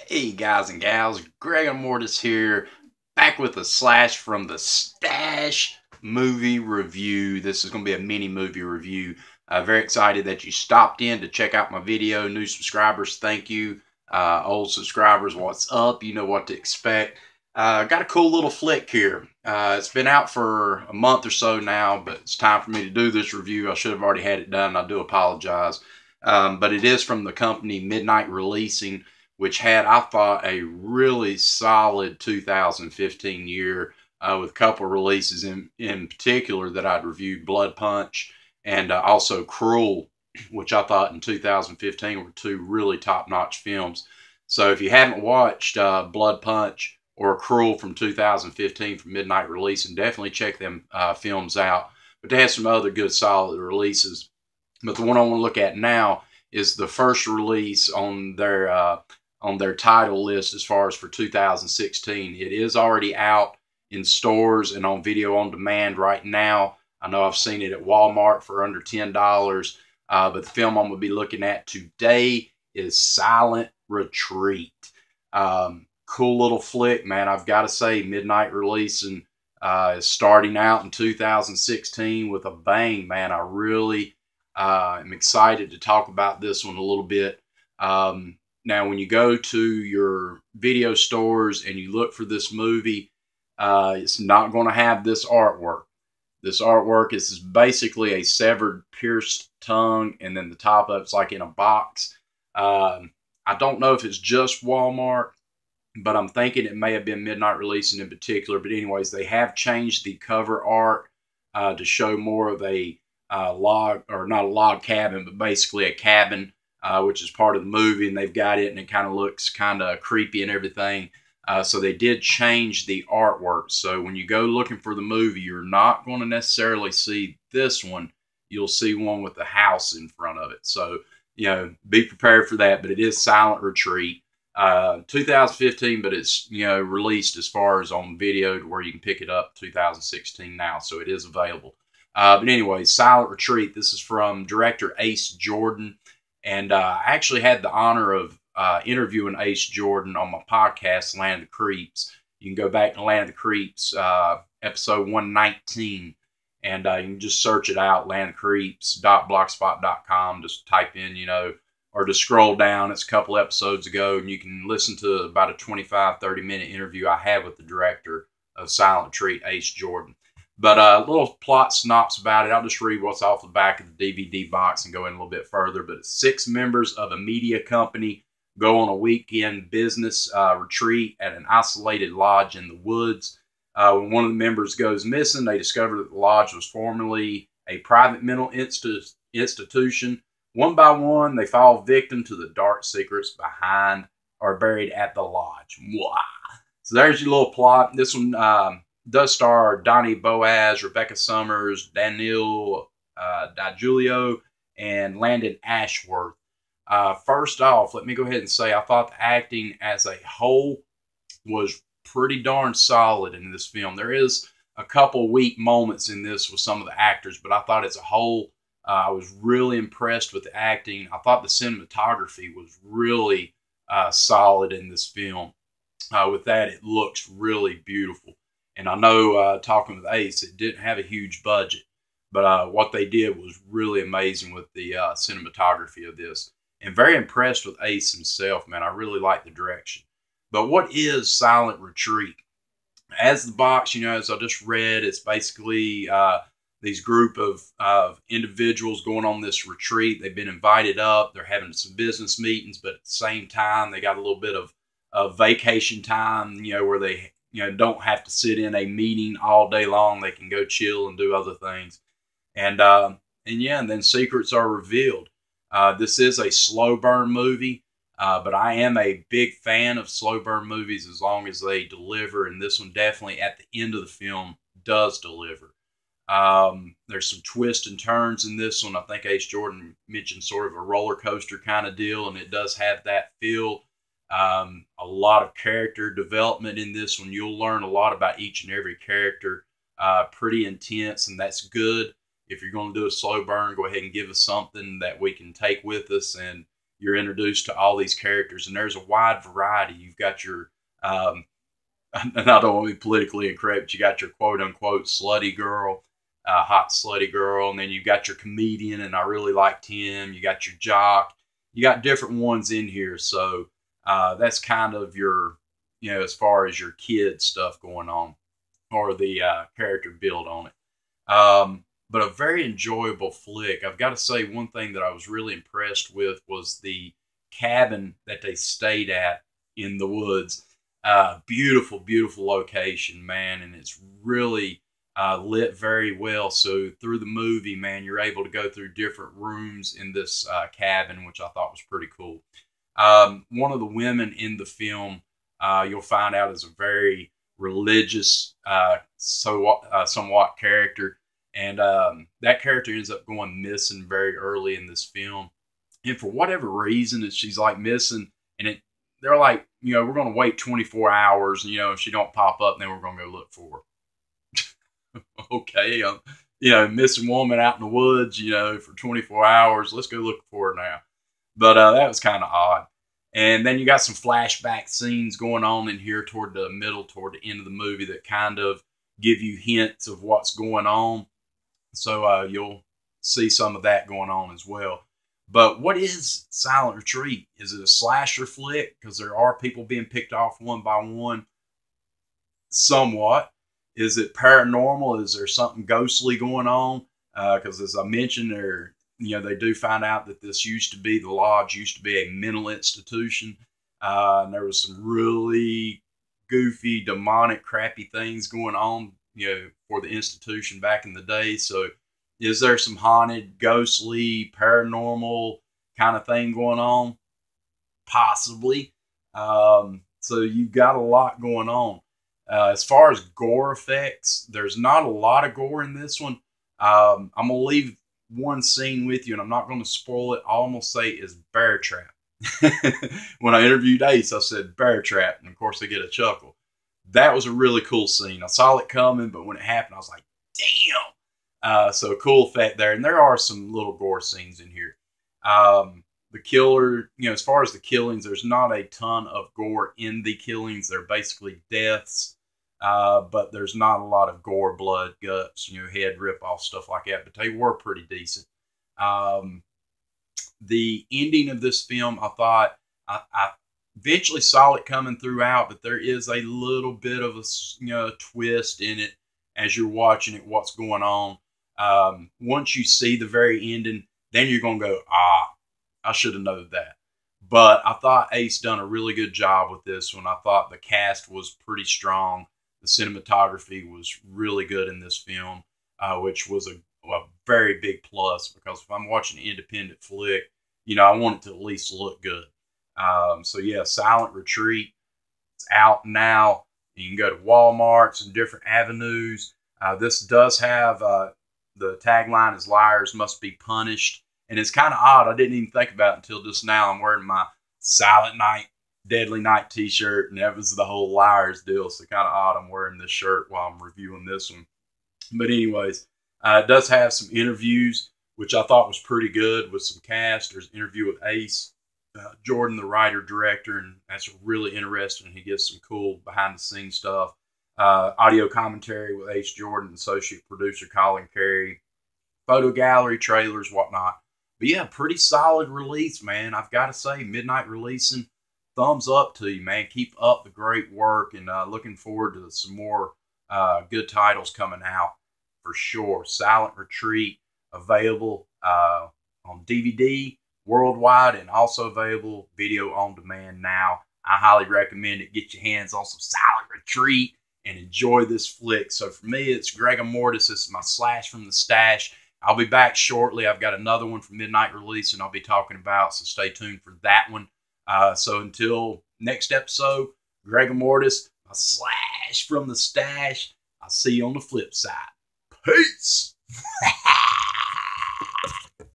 Hey guys and gals, Greg Mortis here, back with a slash from the Stash movie review. This is going to be a mini movie review. Very excited that you stopped in to check out my video. New subscribers, thank you. Old subscribers, what's up? You know what to expect. Got a cool little flick here. It's been out for a month or so now, but it's time for me to do this review. I should have already had it done. I do apologize. But it is from the company Midnight Releasing, which had, I thought, a really solid 2015 year with a couple of releases in particular that I'd reviewed, Blood Punch and also Cruel, which I thought in 2015 were two really top-notch films. So if you haven't watched Blood Punch or Cruel from 2015 from Midnight Releasing, definitely check them films out. But they had some other good solid releases. But the one I want to look at now is the first release on their title list as far as for 2016. It is already out in stores and on video on demand right now. I know I've seen it at Walmart for under $10. But the film I'm going to be looking at today is Silent Retreat. Cool little flick, man. I've got to say, Midnight Releasing is starting out in 2016 with a bang, man. I really am excited to talk about this one a little bit. Now, when you go to your video stores and you look for this movie, it's not going to have this artwork. This artwork is basically a severed, pierced tongue, and then the top of it's like in a box. I don't know if it's just Walmart, but I'm thinking it may have been Midnight Releasing in particular. But anyways, they have changed the cover art to show more of a log, or not a log cabin, but basically a cabin, which is part of the movie, and they've got it, and it kind of looks kind of creepy and everything. So they did change the artwork. So when you go looking for the movie, you're not going to necessarily see this one. You'll see one with the house in front of it. So, you know, be prepared for that. But it is Silent Retreat. 2015, but it's, you know, released as far as on video to where you can pick it up 2016 now. So it is available. But anyway, Silent Retreat. This is from director Ace Jordan. And I actually had the honor of interviewing Ace Jordan on my podcast, Land of the Creeps. You can go back to Land of the Creeps, episode 119, and you can just search it out, landofcreeps.blogspot.com. Just type in, you know, or just scroll down. It's a couple episodes ago, and you can listen to about a 25, 30-minute interview I had with the director of Silent Retreat, Ace Jordan. But a little plot synopsis about it. I'll just read what's off the back of the DVD box and go in a little bit further. But 6 members of a media company go on a weekend business retreat at an isolated lodge in the woods. When one of the members goes missing, they discover that the lodge was formerly a private mental institution. One by one, they fall victim to the dark secrets behind or buried at the lodge. Mwah. So there's your little plot. This one does star Donnie Boaz, Rebecca Summers, Daniel DiGiulio, and Landon Ashworth. First off, let me go ahead and say I thought the acting as a whole was pretty darn solid in this film. There is a couple weak moments in this with some of the actors, but I thought as a whole, I was really impressed with the acting. I thought the cinematography was really solid in this film. With that, it looks really beautiful. And I know, talking with Ace, it didn't have a huge budget, but what they did was really amazing with the cinematography of this. And very impressed with Ace himself, man. I really like the direction. But what is Silent Retreat? As the box, you know, as I just read, it's basically these group of individuals going on this retreat. They've been invited up. They're having some business meetings, but at the same time, they got a little bit of vacation time, you know, where they, you know, don't have to sit in a meeting all day long. They can go chill and do other things. And yeah, and then secrets are revealed. This is a slow burn movie, but I am a big fan of slow burn movies as long as they deliver. And this one definitely at the end of the film does deliver. There's some twists and turns in this one. I think Ace Jordan mentioned sort of a roller coaster kind of deal, and it does have that feel. A lot of character development in this one. You'll learn a lot about each and every character. Pretty intense, and that's good. If you're going to do a slow burn, go ahead and give us something that we can take with us and you're introduced to all these characters, and there's a wide variety. You've got your, and I don't want to be politically incorrect, but you got your quote unquote slutty girl, hot slutty girl, and then you got your comedian, and I really liked him. You got your jock. You got different ones in here, so that's kind of your, as far as your kid stuff going on, or the character build on it. But a very enjoyable flick. I've got to say, one thing that I was really impressed with was the cabin that they stayed at in the woods. Beautiful, beautiful location, man, and it's really lit very well. So through the movie, man, you're able to go through different rooms in this cabin, which I thought was pretty cool. One of the women in the film, you'll find out, is a very religious, somewhat character. And that character ends up going missing very early in this film. And for whatever reason, she's like missing. And they're like, we're going to wait 24 hours. If she don't pop up, then we're going to go look for her. Okay. Missing woman out in the woods, for 24 hours. Let's go look for her now. But that was kind of odd. And then you got some flashback scenes going on in here toward the end of the movie that kind of give you hints of what's going on. So you'll see some of that going on as well. But what is Silent Retreat? Is it a slasher flick? Because there are people being picked off one by one. Somewhat. Is it paranormal? Is there something ghostly going on? Because as I mentioned, they do find out that the lodge used to be a mental institution. And there was some really goofy, demonic, crappy things going on, for the institution back in the day. So is there some haunted, ghostly, paranormal kind of thing going on? Possibly. So you've got a lot going on. As far as gore effects, there's not a lot of gore in this one. I'm going to leave one scene with you, and I'm not going to spoil it. All I'm going to say is bear trap. When I interviewed Ace, I said bear trap, and of course they get a chuckle. That was a really cool scene. I saw it coming, but when it happened, I was like, damn. So cool effect there. And there are some little gore scenes in here. The killer, as far as the killings, there's not a ton of gore in the killings. They're basically deaths. But there's not a lot of gore, blood, guts, head rip-off, stuff like that. But they were pretty decent. The ending of this film, I thought, I eventually saw it coming throughout, but there is a little bit of a twist in it as you're watching it, what's going on. Once you see the very ending, then you're going to go, I should have known that. But I thought Ace done a really good job with this one. I thought the cast was pretty strong. The cinematography was really good in this film, which was a very big plus, because if I'm watching an independent flick, I want it to at least look good. So yeah, Silent Retreat, it's out now. You can go to Walmarts and different avenues. This does have, the tagline is "Liars Must Be Punished." And it's kind of odd. I didn't even think about it until just now. I'm wearing my Silent Night, Deadly Night t-shirt, and that was the whole Liars deal. So kind of odd I'm wearing this shirt while I'm reviewing this one. But anyways, it does have some interviews, which I thought was pretty good, with some cast. There's an interview with Ace Jordan, the writer-director, and that's really interesting. He gives some cool behind-the-scenes stuff. Audio commentary with Ace Jordan, associate producer Colin Carey, photo gallery, trailers, whatnot. But yeah, pretty solid release, man. I've got to say, Midnight Releasing, thumbs up to you, man. Keep up the great work, and looking forward to some more good titles coming out for sure. Silent Retreat, available on DVD worldwide, and also available video on demand now. I highly recommend it. Get your hands on some Silent Retreat and enjoy this flick. So for me, it's Gregor Mortis. This is my Slash from the Stash. I'll be back shortly. I've got another one for Midnight Release, and I'll be talking about, so stay tuned for that one. So until next episode, Gregor Mortis, my Slash from the Stash. I'll see you on the flip side. Peace.